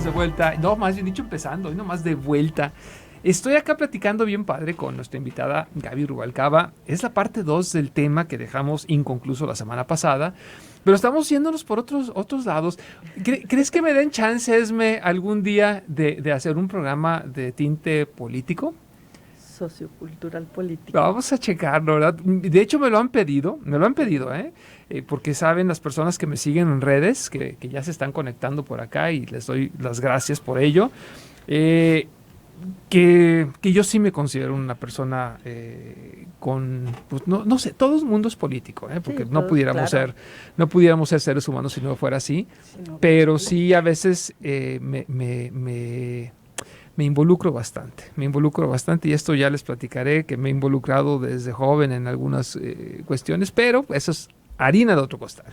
de vuelta, no, más bien dicho empezando, y no más de vuelta. Estoy acá platicando bien padre con nuestra invitada Gaby Rubalcaba. Es la parte 2 del tema que dejamos inconcluso la semana pasada, pero estamos yéndonos por otros lados. ¿Crees que me den chance, Esme, algún día de hacer un programa de tinte político? Sociocultural político. Vamos a checarlo, ¿verdad? De hecho me lo han pedido, porque saben las personas que me siguen en redes, que ya se están conectando por acá y les doy las gracias por ello, que yo sí me considero una persona con, pues, no sé, todo el mundo es político, porque Sí, no pudiéramos claro. no pudiéramos ser seres humanos si no fuera así, pero sí a veces me involucro bastante y esto ya les platicaré que me he involucrado desde joven en algunas cuestiones, pero eso es harina de otro costal.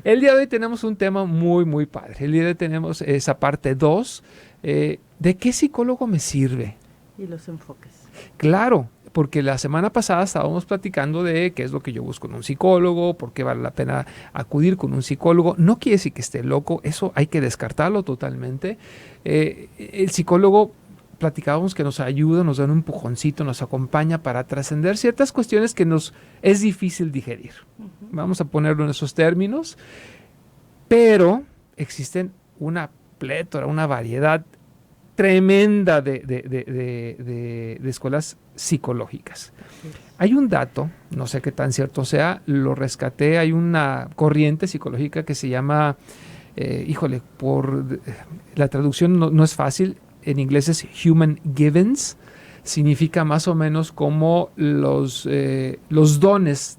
El día de hoy tenemos un tema muy, muy padre. El día de hoy tenemos esa parte 2, ¿de qué psicólogo me sirve? Y los enfoques. Claro, porque la semana pasada estábamos platicando de qué es lo que yo busco en un psicólogo, por qué vale la pena acudir con un psicólogo. No quiere decir que esté loco, eso hay que descartarlo totalmente. El psicólogo, platicábamos que nos ayuda, nos da un empujoncito, nos acompaña para trascender ciertas cuestiones que nos es difícil digerir. Vamos a ponerlo en esos términos, pero existen una plétora, una variedad tremenda de escuelas psicológicas. Hay un dato, no sé qué tan cierto sea, lo rescaté, hay una corriente psicológica que se llama, la traducción no es fácil, en inglés es Human Givens, significa más o menos como los dones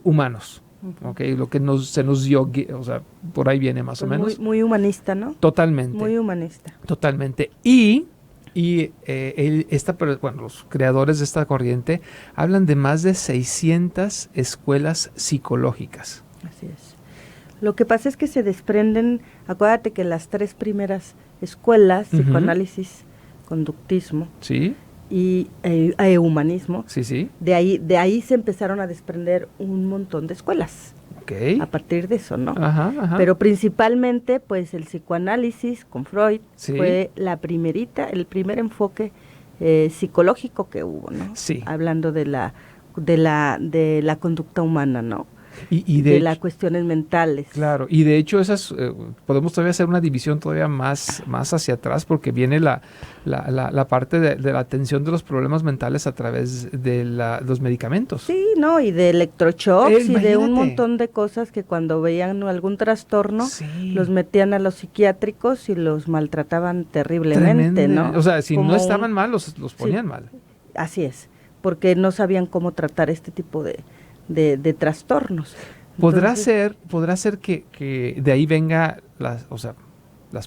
humanos. Okay, lo que se nos dio, o sea, por ahí viene más o menos. Muy humanista, ¿no? Totalmente. Muy humanista. Totalmente. Los creadores de esta corriente hablan de más de 600 escuelas psicológicas. Así es. Lo que pasa es que se desprenden, acuérdate que las 3 primeras escuelas, psicoanálisis, conductismo, ¿sí? Y humanismo, Sí. de ahí se empezaron a desprender un montón de escuelas. Okay. A partir de eso, ¿no? Ajá. Pero principalmente, pues, el psicoanálisis con Freud sí. fue el primer enfoque psicológico que hubo, ¿no? Sí. Hablando de la conducta humana, ¿no? Y de las cuestiones mentales. Claro, y de hecho esas podemos todavía hacer una división todavía más hacia atrás, porque viene la parte de la atención de los problemas mentales a través de los medicamentos. Sí, ¿no? Y de electroshocks y de un Imagínate. montón de cosas que cuando veían algún trastorno, Sí. los metían a los psiquiátricos y los maltrataban terriblemente, ¿no? O sea, si Como no estaban mal, los ponían sí, mal. Así es, porque no sabían cómo tratar este tipo de trastornos. ¿Podrá Entonces, ser que de ahí venga las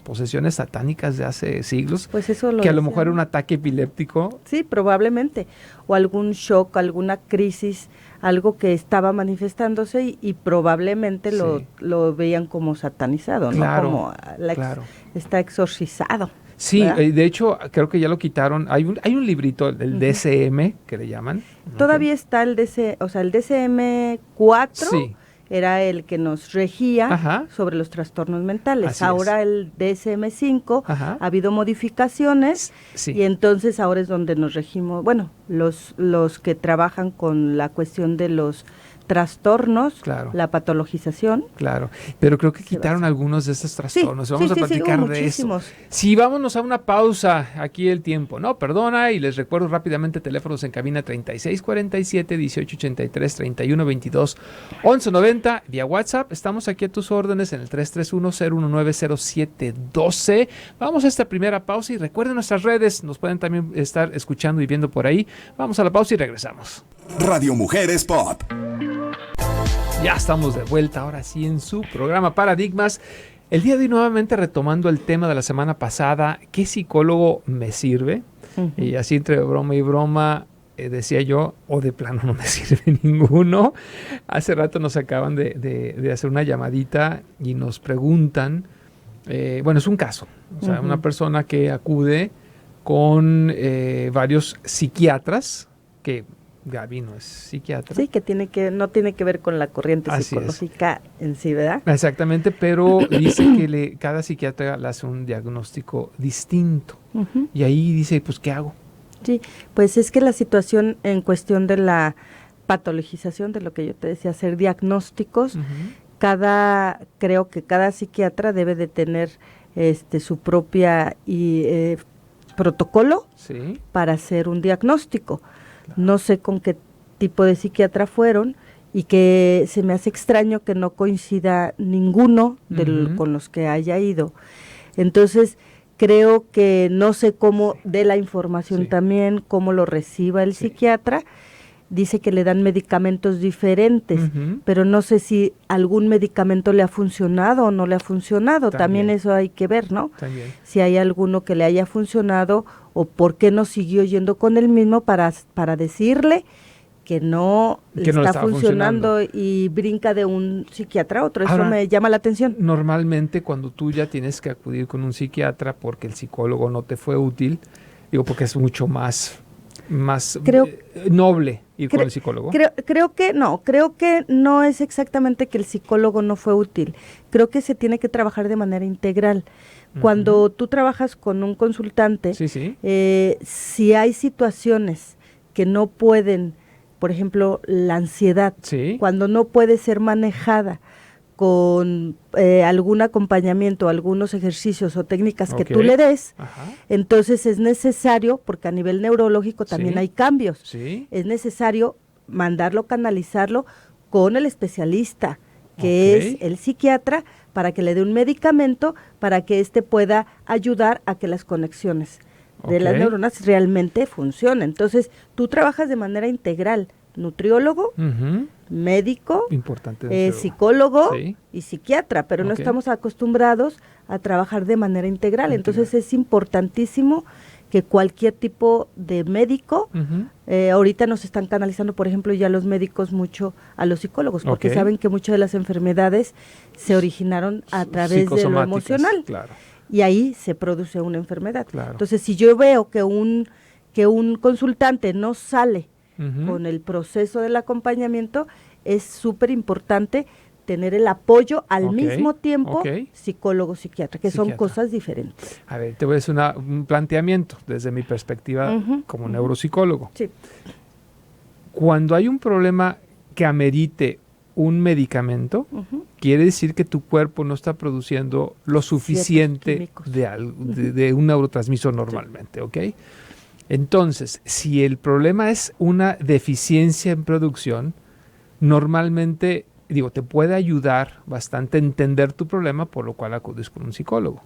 posesiones satánicas de hace siglos? pues eso lo que a lo decían. mejor era un ataque epiléptico. Sí, probablemente. O algún shock, alguna crisis, algo que estaba manifestándose y probablemente Sí. lo veían como satanizado, Claro, ¿no? Como claro. está exorcizado. Sí, ¿verdad? de hecho, creo que ya lo quitaron. Hay un librito, el DSM, que le llaman. Todavía está el DSM-4, Sí. era el que nos regía Ajá. sobre los trastornos mentales. Así Ahora es. el DSM-5 Ajá. ha habido modificaciones Sí. y entonces ahora es donde nos regimos, bueno, los que trabajan con la cuestión de los trastornos, Claro. la patologización. Claro, pero creo que Se quitaron basa. algunos de estos trastornos. Sí, Vamos sí, a sí, platicar hubo de eso. muchísimos. Sí, vámonos a una pausa. Aquí el tiempo. No, perdona, y les recuerdo rápidamente teléfonos en cabina 3647-1883-3122-1190. Vía WhatsApp, estamos aquí a tus órdenes en el 331-019-0712. Vamos a esta primera pausa y recuerden nuestras redes. Nos pueden también estar escuchando y viendo por ahí. Vamos a la pausa y regresamos. Radio Mujeres Pop. Ya estamos de vuelta, ahora sí, en su programa Paradigmas. El día de hoy nuevamente retomando el tema de la semana pasada, ¿qué psicólogo me sirve? Y así entre broma y broma decía yo, o de plano no me sirve ninguno. Hace rato nos acaban de hacer una llamadita y nos preguntan, bueno, es un caso, o sea, una persona que acude con varios psiquiatras que Gaby no es psiquiatra. Sí, que no tiene que ver con la corriente Así psicológica en sí, ¿verdad? Exactamente, pero dice que cada psiquiatra le hace un diagnóstico distinto. Ujú. Y ahí dice, pues, ¿qué hago? Sí, pues es que la situación en cuestión de la patologización, de lo que yo te decía, hacer diagnósticos, creo que cada psiquiatra debe de tener su propia protocolo Sí. para hacer un diagnóstico. No sé con qué tipo de psiquiatra fueron y que se me hace extraño que no coincida ninguno con los que haya ido. Entonces, creo que no sé cómo dé la información también, cómo lo reciba el psiquiatra. Dice que le dan medicamentos diferentes, pero no sé si algún medicamento le ha funcionado o no le ha funcionado. También eso hay que ver, ¿no? También. Si hay alguno que le haya funcionado o por qué no siguió yendo con el mismo para decirle que no le está funcionando y brinca de un psiquiatra a otro. Eso me llama la atención. Normalmente cuando tú ya tienes que acudir con un psiquiatra porque el psicólogo no te fue útil, digo porque es mucho más noble ir con el psicólogo. Creo que no es exactamente que el psicólogo no fue útil. Creo que se tiene que trabajar de manera integral. Cuando tú trabajas con un consultante, si hay situaciones que no pueden, por ejemplo, la ansiedad, cuando no puede ser manejada con algún acompañamiento, algunos ejercicios o técnicas que tú le des, entonces es necesario, porque a nivel neurológico también hay cambios, es necesario mandarlo, canalizarlo con el especialista, que es el psiquiatra, para que le dé un medicamento, para que éste pueda ayudar a que las conexiones de las neuronas realmente funcionen. Entonces, tú trabajas de manera integral, nutriólogo, médico, psicólogo y psiquiatra, pero no estamos acostumbrados a trabajar de manera integral. Entonces es importantísimo que cualquier tipo de médico, ahorita nos están canalizando, por ejemplo, ya los médicos mucho a los psicólogos, porque saben que muchas de las enfermedades se originaron a través de lo emocional. Claro. Y ahí se produce una enfermedad. Claro. Entonces, si yo veo que un consultante no sale con el proceso del acompañamiento, es súper importante tener el apoyo al mismo tiempo psicólogo, psiquiatra, que son cosas diferentes. A ver, te voy a hacer un planteamiento desde mi perspectiva como neuropsicólogo. Sí. Cuando hay un problema que amerite un medicamento, quiere decir que tu cuerpo no está produciendo lo suficiente de un neurotransmisor normalmente, ¿ok? Entonces, si el problema es una deficiencia en producción, normalmente, te puede ayudar bastante a entender tu problema, por lo cual acudes con un psicólogo.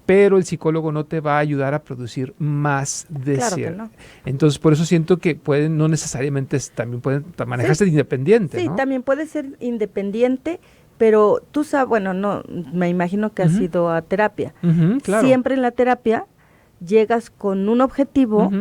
Pero el psicólogo no te va a ayudar a producir más de cierto. No. Entonces, por eso siento que no necesariamente también pueden manejarse independiente, Sí, ¿no? también puede ser independiente, pero tú sabes, no, me imagino que has ido a terapia. Claro. Siempre en la terapia llegas con un objetivo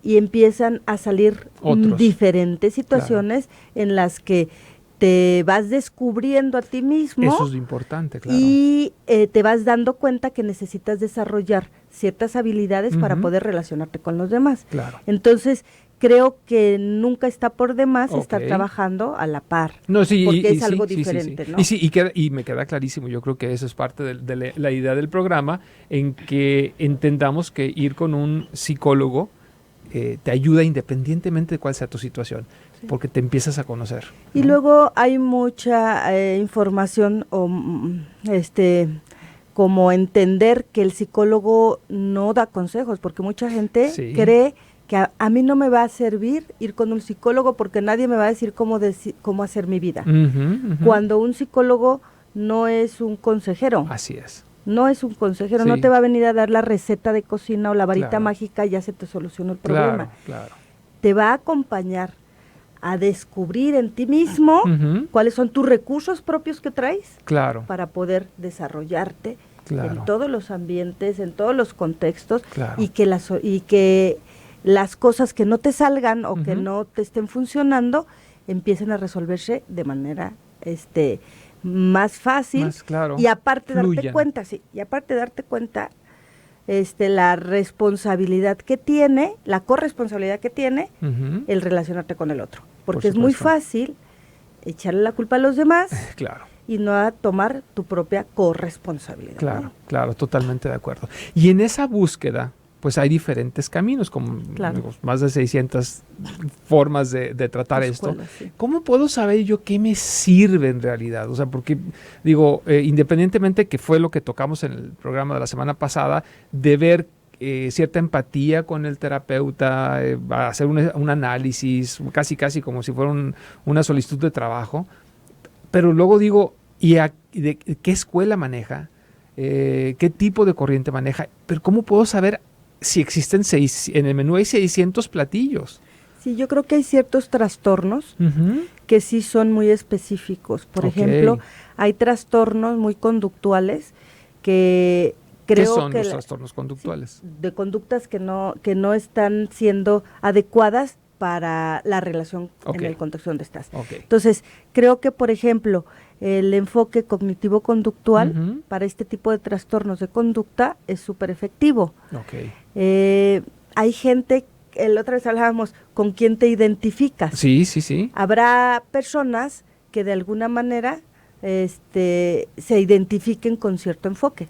y empiezan a salir diferentes situaciones en las que te vas descubriendo a ti mismo. Eso es lo importante, claro. Y te vas dando cuenta que necesitas desarrollar ciertas habilidades para poder relacionarte con los demás. Claro. Entonces, creo que nunca está por demás estar trabajando a la par. No, sí, porque es algo diferente, ¿no? Y me queda clarísimo, yo creo que eso es parte de la idea del programa, en que entendamos que ir con un psicólogo te ayuda independientemente de cuál sea tu situación, porque te empiezas a conocer, ¿no? Y luego hay mucha información como entender que el psicólogo no da consejos, porque mucha gente cree que a mí no me va a servir ir con un psicólogo porque nadie me va a decir cómo hacer mi vida. Cuando un psicólogo no es un consejero. Así es. No es un consejero, no te va a venir a dar la receta de cocina o la varita mágica y ya se te solucionó el problema. Claro. Te va a acompañar a descubrir en ti mismo cuáles son tus recursos propios que traes para poder desarrollarte en todos los ambientes, en todos los contextos y que las cosas que no te salgan o que no te estén funcionando empiecen a resolverse de manera más fácil, y aparte darte cuenta, la responsabilidad que tiene, la corresponsabilidad que tiene el relacionarte con el otro. Porque es muy fácil echarle la culpa a los demás claro. y no a tomar tu propia corresponsabilidad. Claro, ¿no? Claro, totalmente de acuerdo. Y en esa búsqueda, pues hay diferentes caminos, como digo, más de 600 formas de tratar esto. Sí. ¿Cómo puedo saber yo qué me sirve en realidad? O sea, porque digo, independientemente que fue lo que tocamos en el programa de la semana pasada, de ver cierta empatía con el terapeuta, hacer un análisis, casi como si fuera una solicitud de trabajo, pero luego digo, ¿de qué escuela maneja? ¿Qué tipo de corriente maneja? Pero ¿cómo puedo saber si existen en el menú hay 600 platillos? Sí, yo creo que hay ciertos trastornos que sí son muy específicos. Por ejemplo, hay trastornos muy conductuales que creo ¿Qué son que los trastornos conductuales? De conductas que no están siendo adecuadas para la relación en el contexto donde estás. Entonces, creo que, por ejemplo, el enfoque cognitivo-conductual para este tipo de trastornos de conducta es súper efectivo. Hay gente, la otra vez hablábamos, ¿con quién te identificas? Sí. Habrá personas que de alguna manera se identifiquen con cierto enfoque.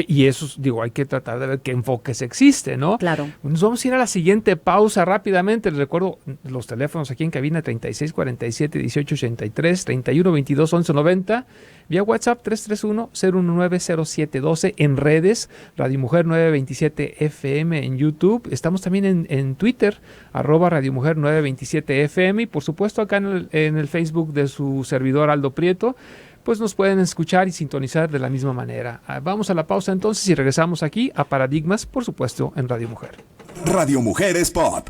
Y eso, digo, hay que tratar de ver qué enfoques existe, ¿no? Claro. Nos vamos a ir a la siguiente pausa rápidamente. Les recuerdo los teléfonos aquí en cabina: 3647-1883, 3122-1190, vía WhatsApp 331-019-0712, en redes, Radio Mujer 927 FM en YouTube. Estamos también en Twitter, @Radio Mujer 927 FM, y por supuesto acá en el Facebook de su servidor Aldo Prieto, pues nos pueden escuchar y sintonizar de la misma manera. Vamos a la pausa entonces y regresamos aquí a Paradigmas, por supuesto, en Radio Mujer. Radio Mujeres Pop.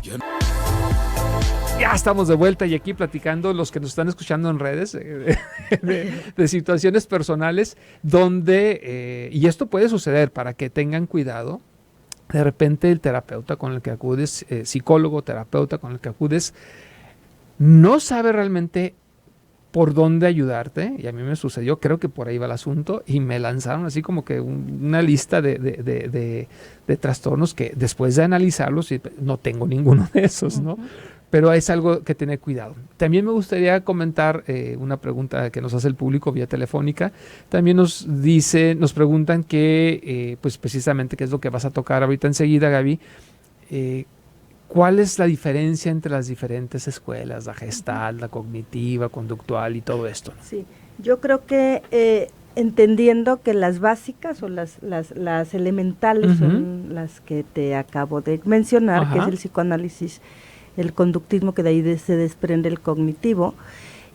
Ya estamos de vuelta y aquí platicando, los que nos están escuchando en redes, de situaciones personales donde, y esto puede suceder, para que tengan cuidado. De repente el terapeuta con el que acudes, psicólogo, terapeuta con el que acudes, no sabe realmente por dónde ayudarte, y a mí me sucedió, creo que por ahí va el asunto, y me lanzaron así como que una lista de trastornos que después de analizarlos, no tengo ninguno de esos, ¿no? Pero es algo que tener cuidado. También me gustaría comentar una pregunta que nos hace el público vía telefónica. También nos preguntan que, pues precisamente, qué es lo que vas a tocar ahorita enseguida, Gaby, ¿cuál es la diferencia entre las diferentes escuelas, la Gestalt, la cognitiva, conductual y todo esto? Sí, yo creo que entendiendo que las básicas o las elementales son las que te acabo de mencionar, que es el psicoanálisis, el conductismo, que de ahí se desprende el cognitivo,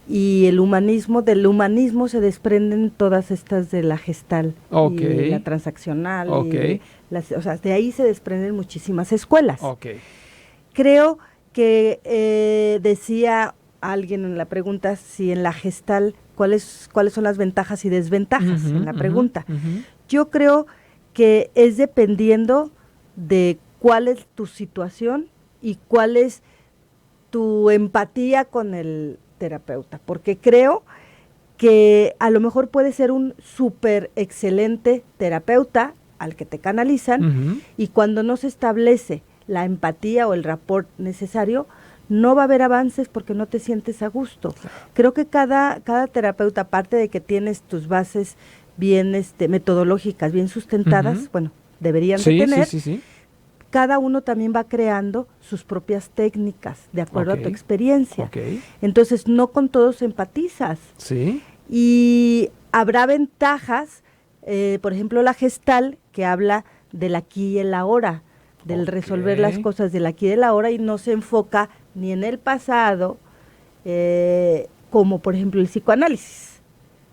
y el humanismo. Del humanismo se desprenden todas estas de la Gestalt y la transaccional, y o sea, de ahí se desprenden muchísimas escuelas. Creo que decía alguien en la pregunta si en la Gestalt cuáles son las ventajas y desventajas en la pregunta. Yo creo que es dependiendo de cuál es tu situación y cuál es tu empatía con el terapeuta, porque creo que a lo mejor puede ser un súper excelente terapeuta al que te canalizan, y cuando no se establece la empatía o el rapport necesario, no va a haber avances porque no te sientes a gusto. Creo que cada terapeuta, aparte de que tienes tus bases bien metodológicas, bien sustentadas, bueno, deberían de tener, cada uno también va creando sus propias técnicas de acuerdo a tu experiencia. Entonces, no con todos empatizas. Y habrá ventajas, por ejemplo, la Gestalt, que habla del aquí y el ahora, del resolver las cosas del aquí y del ahora, y no se enfoca ni en el pasado, como por ejemplo el psicoanálisis,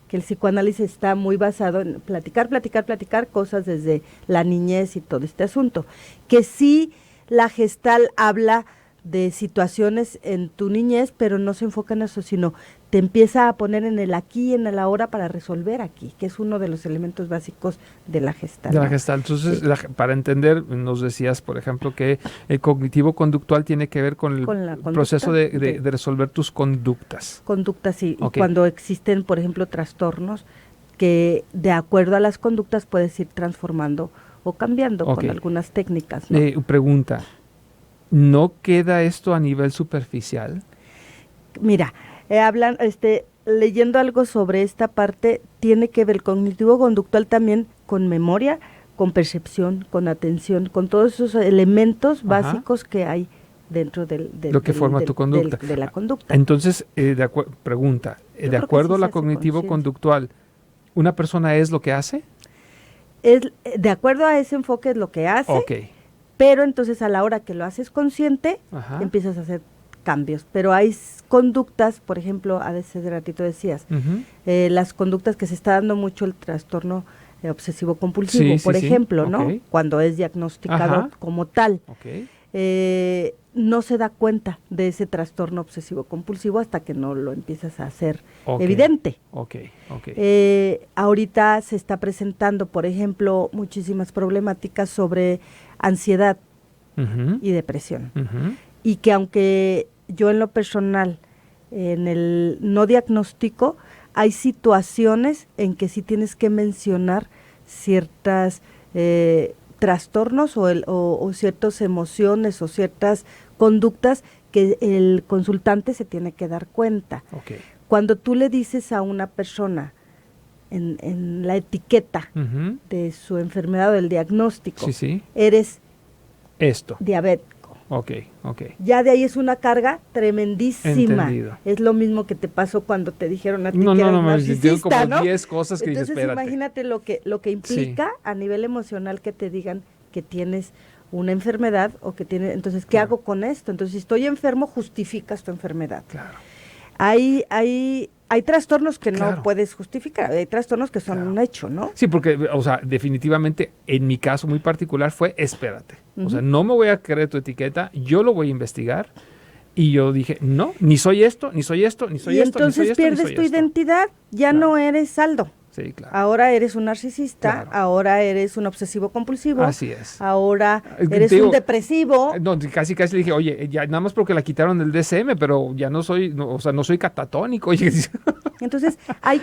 que el psicoanálisis está muy basado en platicar cosas desde la niñez y todo este asunto, que sí la Gestalt habla de situaciones en tu niñez, pero no se enfoca en eso, sino te empieza a poner en el aquí y en el ahora para resolver aquí, que es uno de los elementos básicos de la Gestalt. Entonces, para entender, nos decías, por ejemplo, que el cognitivo-conductual tiene que ver con el proceso de resolver tus conductas. Conductas, sí. Y cuando existen, por ejemplo, trastornos, que de acuerdo a las conductas puedes ir transformando o cambiando con algunas técnicas, ¿no? Pregunta, ¿no queda esto a nivel superficial? Mira, leyendo algo sobre esta parte, tiene que ver el cognitivo-conductual también con memoria, con percepción, con atención, con todos esos elementos básicos que hay dentro lo que forma tu conducta. De la conducta. Entonces, pregunta, de acuerdo a la cognitivo-conductual, ¿una persona es lo que hace? De acuerdo a ese enfoque es lo que hace, pero entonces a la hora que lo haces consciente, empiezas a hacer cambios. Pero hay conductas, por ejemplo, hace ratito decías, las conductas que se está dando mucho el trastorno obsesivo compulsivo, por ejemplo, ¿no? Cuando es diagnosticado como tal. No se da cuenta de ese trastorno obsesivo compulsivo hasta que no lo empiezas a hacer evidente. Ahorita se está presentando, por ejemplo, muchísimas problemáticas sobre ansiedad y depresión. Y que aunque yo en lo personal, en el no diagnóstico, hay situaciones en que sí tienes que mencionar ciertas trastornos o ciertas emociones o ciertas conductas que el consultante se tiene que dar cuenta. Cuando tú le dices a una persona en la etiqueta de su enfermedad o del diagnóstico, eres diabético. Ya de ahí es una carga tremendísima. Entendido. Es lo mismo que te pasó cuando te dijeron a ti que eras narcisista, como 10 cosas que Entonces, dices, espérate. Imagínate lo que implica a nivel emocional que te digan que tienes una enfermedad o que tienes, entonces, ¿qué hago con esto? Entonces, si estoy enfermo, justificas tu enfermedad. Hay trastornos que no puedes justificar, hay trastornos que son un hecho, ¿no? Sí, porque, definitivamente, en mi caso muy particular fue, espérate, o sea, no me voy a creer tu etiqueta, yo lo voy a investigar, y yo dije, no, ni soy esto, ni soy esto, ni soy esto, ni soy esto, y entonces pierdes tu identidad, ya no eres Aldo. Sí, claro. Ahora eres un narcisista, ahora eres un obsesivo compulsivo. Así es. Ahora eres un depresivo. No, casi le dije, oye, ya nada más porque la quitaron del DSM, pero ya no soy, no soy catatónico. Oye. Entonces, hay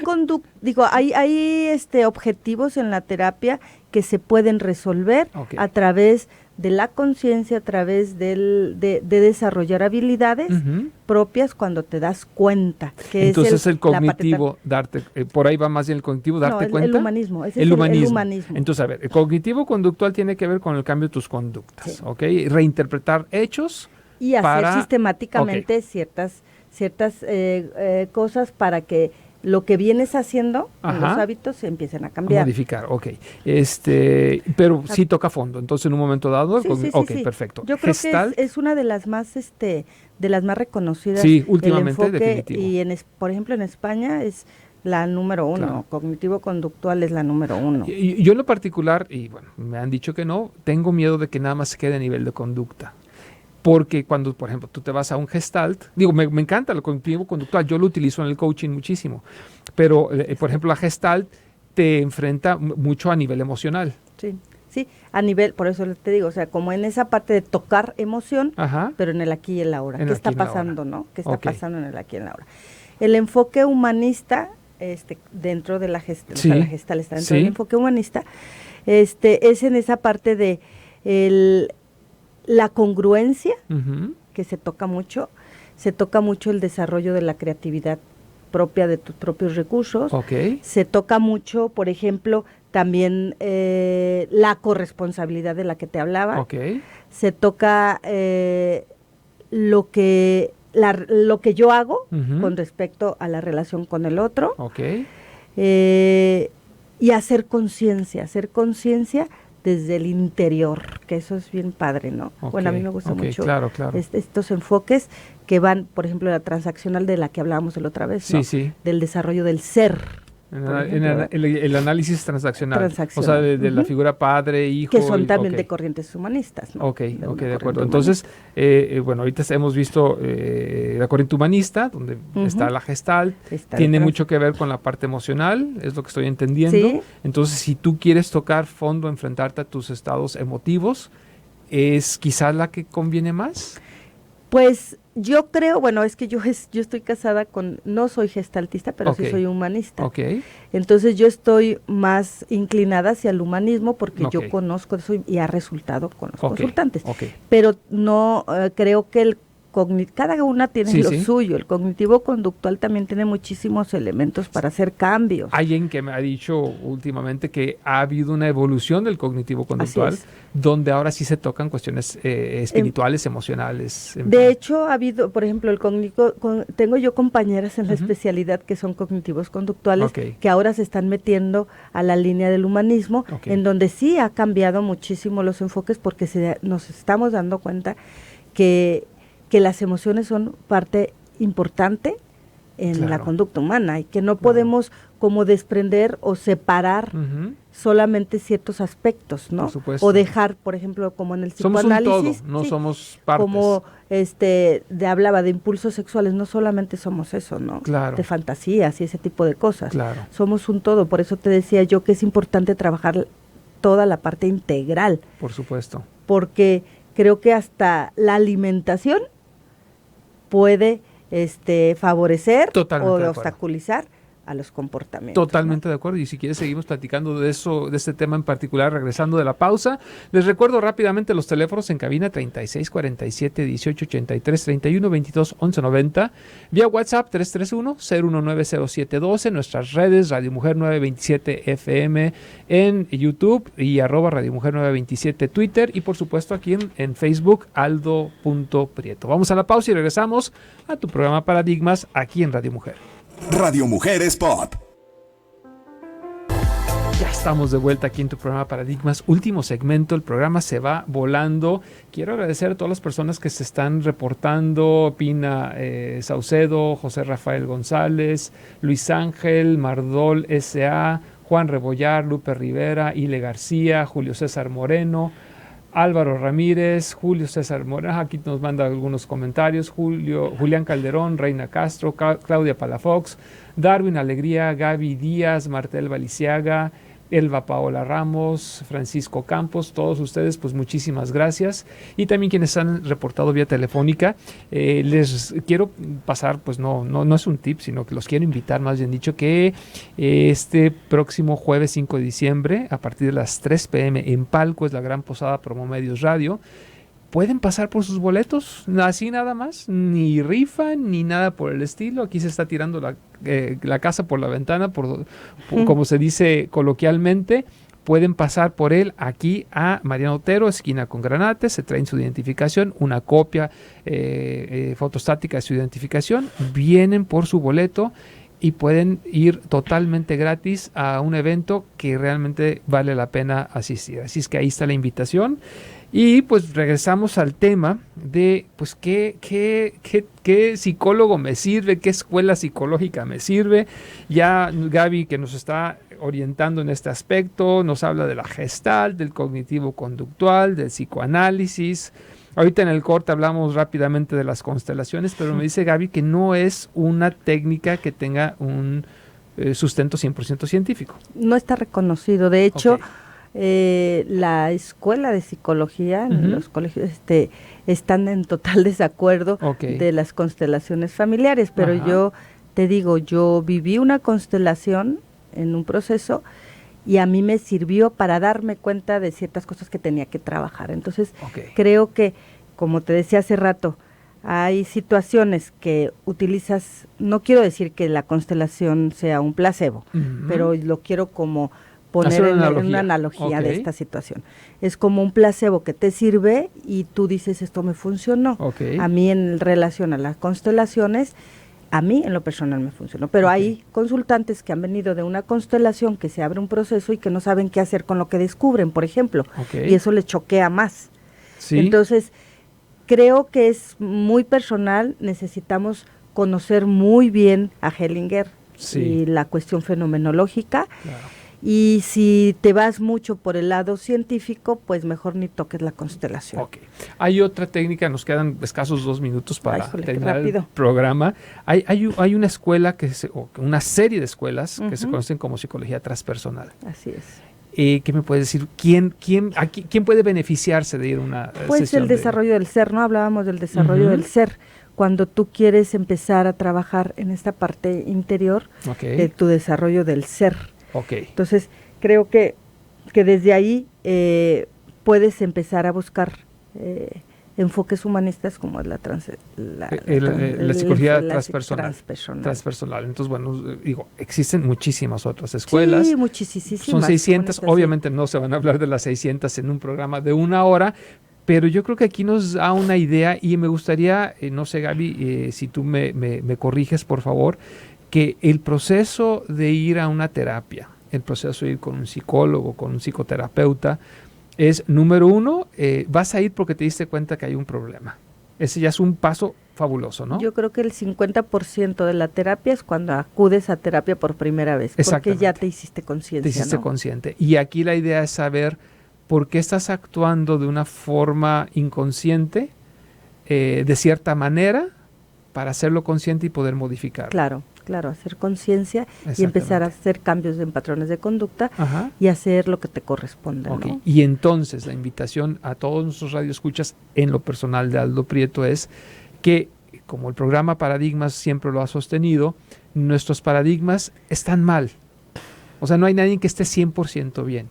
objetivos en la terapia que se pueden resolver a través de la conciencia, a través de desarrollar habilidades propias cuando te das cuenta. Que entonces el cognitivo, por ahí va más bien el cognitivo, darte cuenta. El humanismo, el humanismo. Entonces, a ver, el cognitivo conductual tiene que ver con el cambio de tus conductas, reinterpretar hechos. Y hacer sistemáticamente ciertas cosas para que lo que vienes haciendo en los hábitos se empiecen a cambiar. A modificar, pero sí toca fondo, entonces en un momento dado, sí. Perfecto. Yo creo que es una de las más reconocidas. Sí, últimamente, el enfoque, definitivo. Y por ejemplo en España es la número 1, cognitivo-conductual es la número 1. Yo en lo particular, y bueno, me han dicho que no, tengo miedo de que nada más se quede a nivel de conducta. Porque cuando, por ejemplo, tú te vas a un gestalt, me encanta el cognitivo conductual, yo lo utilizo en el coaching muchísimo, pero, por ejemplo, la gestalt te enfrenta mucho a nivel emocional. Sí, a nivel, por eso te digo, o sea, como en esa parte de tocar emoción, pero en el aquí y el ahora. ¿Qué está pasando, no? ¿Qué está pasando en el aquí y el ahora? El enfoque humanista, dentro de la gestalt, o sea, la gestalt está dentro del enfoque humanista, es en esa parte de la congruencia, que se toca mucho el desarrollo de la creatividad propia de tus propios recursos, se toca mucho, por ejemplo, también la corresponsabilidad de la que te hablaba, se toca lo que yo hago con respecto a la relación con el otro, y hacer conciencia desde el interior, que eso es bien padre, ¿no? Bueno, a mí me gusta mucho estos enfoques que van, por ejemplo, la transaccional de la que hablábamos la otra vez, ¿no? Del desarrollo del ser. El análisis transaccional. O sea, de la figura padre, hijo. Que son también de corrientes humanistas, ¿no? De acuerdo. Entonces, bueno, ahorita hemos visto la corriente humanista, donde está la gestalt, tiene mucho que ver con la parte emocional, es lo que estoy entendiendo. ¿Sí? Entonces, si tú quieres tocar fondo, enfrentarte a tus estados emotivos, ¿es quizás la que conviene más? Pues Yo creo, bueno, es que yo estoy casada no soy gestaltista, pero sí soy humanista. Entonces yo estoy más inclinada hacia el humanismo porque yo conozco eso y ha resultado con los consultantes. Pero no creo que cada una tiene lo suyo. El cognitivo conductual también tiene muchísimos elementos para hacer cambios. Alguien que me ha dicho últimamente que ha habido una evolución del cognitivo conductual, donde ahora sí se tocan cuestiones espirituales, emocionales. De hecho, ha habido, por ejemplo, tengo yo compañeras en la especialidad que son cognitivos conductuales, que ahora se están metiendo a la línea del humanismo, en donde sí ha cambiado muchísimo los enfoques porque nos estamos dando cuenta que las emociones son parte importante en la conducta humana y que no podemos como desprender o separar solamente ciertos aspectos, ¿no? Por supuesto. O dejar, por ejemplo, como en el psicoanálisis. Somos un todo, no somos partes. Como hablaba de impulsos sexuales, no solamente somos eso, ¿no? Claro. De fantasías y ese tipo de cosas. Claro. Somos un todo, por eso te decía yo que es importante trabajar toda la parte integral. Por supuesto. Porque creo que hasta la alimentación puede favorecer o obstaculizar a los comportamientos. Totalmente de acuerdo, y si quieres seguimos platicando de eso, de este tema en particular, regresando de la pausa. Les recuerdo rápidamente los teléfonos en cabina: 36 47 18 83 31 22 11 90, vía WhatsApp 331 019 07 12, nuestras redes Radio Mujer 927 FM en YouTube y @Radio Mujer 927 Twitter, y por supuesto aquí en Facebook Aldo.Prieto. Vamos a la pausa y regresamos a tu programa Paradigmas aquí en Radio Mujer. Radio Mujeres Pop. Ya estamos de vuelta aquí en tu programa Paradigmas, último segmento, el programa se va volando. Quiero agradecer a todas las personas que se están reportando: Pina Saucedo, José Rafael González, Luis Ángel, Mardol S.A., Juan Rebollar, Lupe Rivera, Ile García, Julio César Moreno, Álvaro Ramírez, Julio César Moreno, aquí nos manda algunos comentarios: Julián Calderón, Reina Castro, Claudia Palafox, Darwin Alegría, Gaby Díaz, Martel Valiciaga, Elba Paola Ramos, Francisco Campos, todos ustedes, pues muchísimas gracias. Y también quienes han reportado vía telefónica, les quiero pasar, pues no es un tip, sino que los quiero invitar, más bien dicho, que este próximo jueves 5 de diciembre, a partir de las 3 p.m. en Palco, es la gran posada Promomedios Radio. Pueden pasar por sus boletos, así nada más, ni rifa, ni nada por el estilo. Aquí se está tirando la casa por la ventana, como se dice coloquialmente. Pueden pasar por él aquí a Mariano Otero, esquina con Granate, se traen su identificación, una copia fotostática de su identificación, vienen por su boleto y pueden ir totalmente gratis a un evento que realmente vale la pena asistir. Así es que ahí está la invitación. Y pues regresamos al tema de pues qué psicólogo me sirve, qué escuela psicológica me sirve. Ya Gaby, que nos está orientando en este aspecto, nos habla de la Gestalt, del cognitivo conductual, del psicoanálisis. Ahorita en el corte hablamos rápidamente de las constelaciones, pero me dice Gaby que no es una técnica que tenga un sustento 100% científico. No está reconocido, de hecho... la escuela de psicología, los colegios están en total desacuerdo de las constelaciones familiares, pero yo te digo, yo viví una constelación en un proceso y a mí me sirvió para darme cuenta de ciertas cosas que tenía que trabajar. Entonces creo que, como te decía hace rato, hay situaciones que utilizas, no quiero decir que la constelación sea un placebo, pero lo quiero como poner una analogía de esta situación. Es como un placebo que te sirve y tú dices, esto me funcionó. A mí en relación a las constelaciones, a mí en lo personal me funcionó. Pero hay consultantes que han venido de una constelación que se abre un proceso y que no saben qué hacer con lo que descubren, por ejemplo. Y eso les choquea más. Entonces, creo que es muy personal. Necesitamos conocer muy bien a Hellinger y la cuestión fenomenológica. Y si te vas mucho por el lado científico, pues mejor ni toques la constelación. Hay otra técnica, nos quedan escasos 2 minutos para terminar el programa. Hay una escuela, una serie de escuelas que se conocen como psicología transpersonal. Así es. ¿Qué me puedes decir? ¿Quién puede beneficiarse de ir a una pues sesión? El desarrollo del ser, ¿no? Hablábamos del desarrollo del ser. cuando tú quieres empezar a trabajar en esta parte interior de tu desarrollo del ser. Entonces, creo que desde ahí puedes empezar a buscar enfoques humanistas como es la psicología transpersonal. Entonces, bueno, digo, existen muchísimas otras escuelas. Sí, muchísimas. Son 600, obviamente no se van a hablar de las 600 en un programa de 1 hora, pero yo creo que aquí nos da una idea y me gustaría, no sé, Gaby, si tú me corriges, por favor, que el proceso de ir a una terapia, el proceso de ir con un psicólogo, con un psicoterapeuta, es, número 1, vas a ir porque te diste cuenta que hay un problema. Ese ya es un paso fabuloso, ¿no? Yo creo que el 50% de la terapia es cuando acudes a terapia por primera vez, porque ya te hiciste consciente. Te hiciste consciente. Y aquí la idea es saber por qué estás actuando de una forma inconsciente, de cierta manera, para hacerlo consciente y poder modificarlo. Claro, hacer conciencia y empezar a hacer cambios en patrones de conducta y hacer lo que te corresponda, ¿no? Y entonces la invitación a todos nuestros radioescuchas en lo personal de Aldo Prieto es que, como el programa Paradigmas siempre lo ha sostenido, nuestros paradigmas están mal. O sea, no hay nadie que esté 100% bien.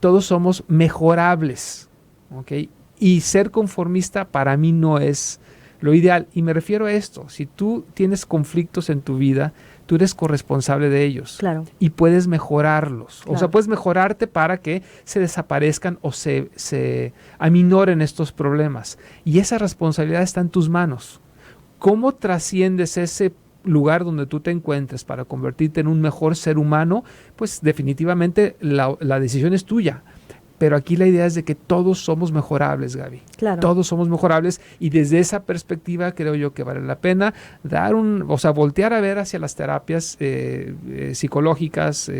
Todos somos mejorables, ¿ok? Y ser conformista para mí no es lo ideal. Y me refiero a esto: si tú tienes conflictos en tu vida, tú eres corresponsable de ellos. Claro. Y puedes mejorarlos. Claro. O sea, puedes mejorarte para que se desaparezcan o se aminoren estos problemas. Y esa responsabilidad está en tus manos. ¿Cómo trasciendes ese lugar donde tú te encuentres para convertirte en un mejor ser humano? Pues definitivamente la decisión es tuya. Pero aquí la idea es de que todos somos mejorables, Gaby. Claro. Todos somos mejorables, y desde esa perspectiva creo yo que vale la pena voltear a ver hacia las terapias psicológicas,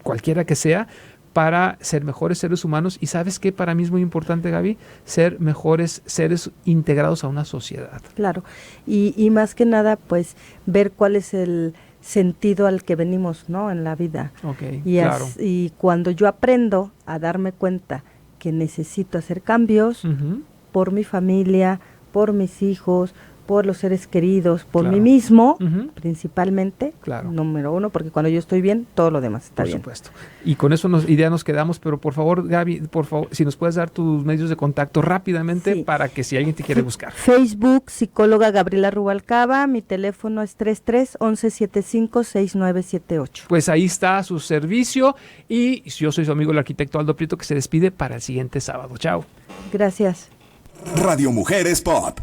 cualquiera que sea, para ser mejores seres humanos. Y ¿sabes qué? Para mí es muy importante, Gaby, ser mejores seres integrados a una sociedad. Claro. Y más que nada, pues, ver cuál es el sentido al que venimos, ¿no? En la vida. Y cuando yo aprendo a darme cuenta que necesito hacer cambios por mi familia, por mis hijos, por los seres queridos, por mí mismo, principalmente, número 1, porque cuando yo estoy bien, todo lo demás está bien. Por supuesto. Y con eso idea nos quedamos, pero por favor, Gaby, si nos puedes dar tus medios de contacto rápidamente para que si alguien te quiere buscar. Facebook, psicóloga Gabriela Rubalcaba, mi teléfono es 33-1175-6978. Pues ahí está su servicio, y yo soy su amigo el arquitecto Aldo Prieto, que se despide para el siguiente sábado. Chao. Gracias. Radio Mujeres Pop.